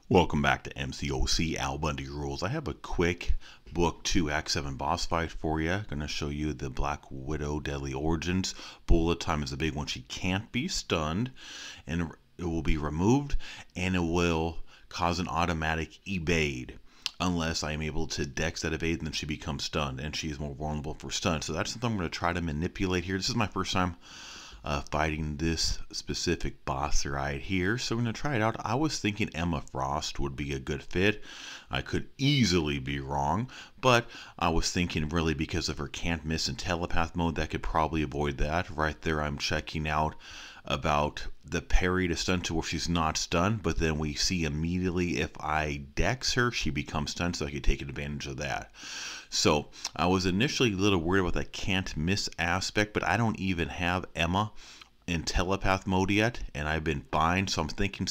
Welcome back to MCOC Al Bundy Rules. I have a quick Book 2 Act 7 boss fight for you. I'm going to show you the Black Widow Deadly Origins. Bullet time is a big one. She can't be stunned, and it will be removed, and it will cause an automatic evade. Unless I am able to dex that evade, and then she becomes stunned, and she is more vulnerable for stun. So that's something I'm going to try to manipulate here. This is my first time fighting this specific boss right here, so I'm going to try it out. I was thinking Emma Frost would be a good fit. I could easily be wrong, but I was thinking really because of her can't miss and telepath mode, that could probably avoid that. Right there I'm checking out about the parry to stun to where she's not stunned, but then we see immediately if I dex her, she becomes stunned, so I could take advantage of that. So I was initially a little worried about that can't miss aspect, but I don't even have Emma in telepath mode yet, and I've been fine, so I'm thinking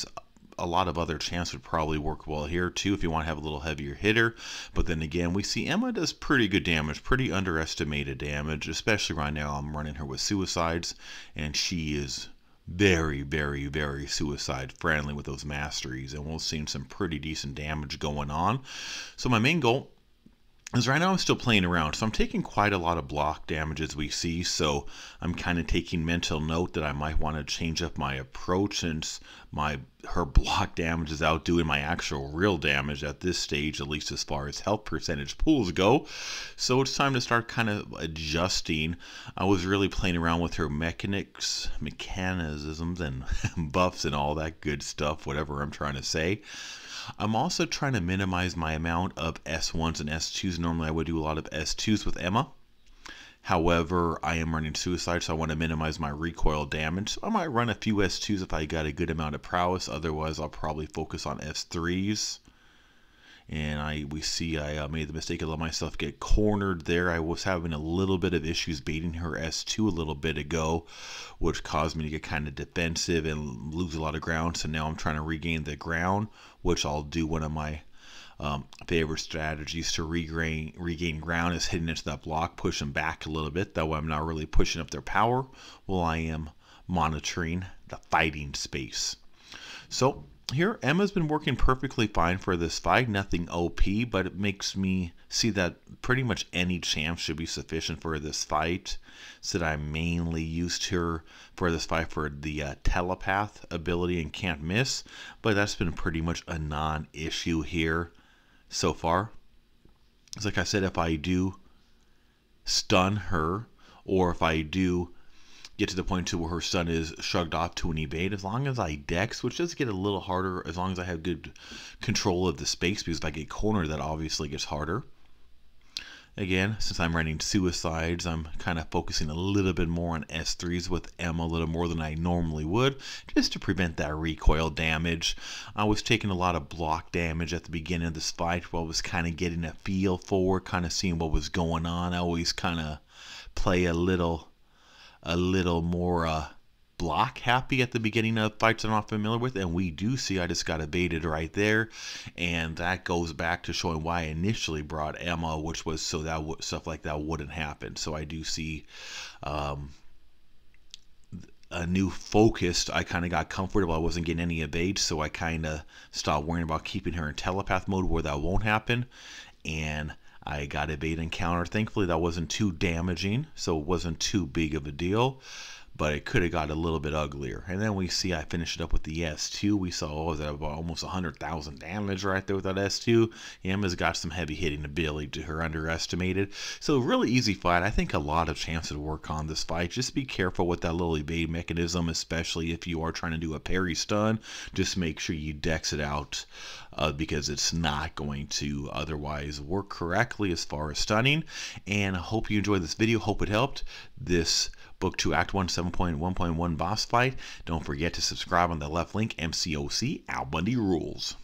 a lot of other champs would probably work well here too if you want to have a little heavier hitter. But then again, we see Emma does pretty good damage, pretty underestimated damage, especially right now. I'm running her with suicides, and she is very, very, very suicide friendly with those masteries, and we'll see some pretty decent damage going on. So my main goal is right now I'm still playing around, so I'm taking quite a lot of block damage as we see, so I'm kind of taking mental note that I might want to change up my approach since her block damage is outdoing my actual real damage at this stage, at least as far as health percentage pools go. So it's time to start kind of adjusting. I was really playing around with her mechanisms and buffs and all that good stuff, whatever I'm trying to say. I'm also trying to minimize my amount of S1s and S2s. Normally I would do a lot of S2s with Emma. However, I am running suicide, so I want to minimize my recoil damage. So I might run a few S2s if I got a good amount of prowess. Otherwise, I'll probably focus on S3s. And we see I made the mistake of letting myself get cornered there. I was having a little bit of issues baiting her S2 a little bit ago, which caused me to get kind of defensive and lose a lot of ground. So now I'm trying to regain the ground, which I'll do. One of my favorite strategies to regain ground is hitting into that block, push them back a little bit. That way I'm not really pushing up their power while I am monitoring the fighting space. So here, Emma's been working perfectly fine for this fight, nothing OP, but it makes me see that pretty much any champ should be sufficient for this fight. So that I mainly used her for this fight for the telepath ability and can't miss, but that's been pretty much a non-issue here so far. It's like I said, if I do stun her, or if I do get to the point to where her stun is shrugged off to an evade, as long as I dex, which does get a little harder as long as I have good control of the space, because if I get cornered, that obviously gets harder. Again, since I'm running suicides, I'm kind of focusing a little bit more on S3s with Emma, a little more than I normally would, just to prevent that recoil damage. I was taking a lot of block damage at the beginning of this fight while I was kind of getting a feel for, kind of seeing what was going on. I always kind of play a little more block happy at the beginning of fights I'm not familiar with, and we do see I just got evaded right there, and that goes back to showing why I initially brought Emma, which was so that stuff like that wouldn't happen. So I do see a new focused. I kind of got comfortable. I wasn't getting any evade, so I kind of stopped worrying about keeping her in telepath mode where that won't happen, and I got evade and counter. Thankfully that wasn't too damaging, so it wasn't too big of a deal, but it could have got a little bit uglier. And then we see I finished it up with the S2. We saw, was that about almost 100,000 damage right there with that S2. Emma's got some heavy hitting ability to her, underestimated. So really easy fight. I think a lot of chances to work on this fight. Just be careful with that little evade mechanism, especially if you are trying to do a parry stun. Just make sure you dex it out, because it's not going to otherwise work correctly as far as stunning. And I hope you enjoyed this video. Hope it helped. This Book 2 Act 1 7.1.1 boss fight. Don't forget to subscribe on the left link, MCOC Al Bundy Rules.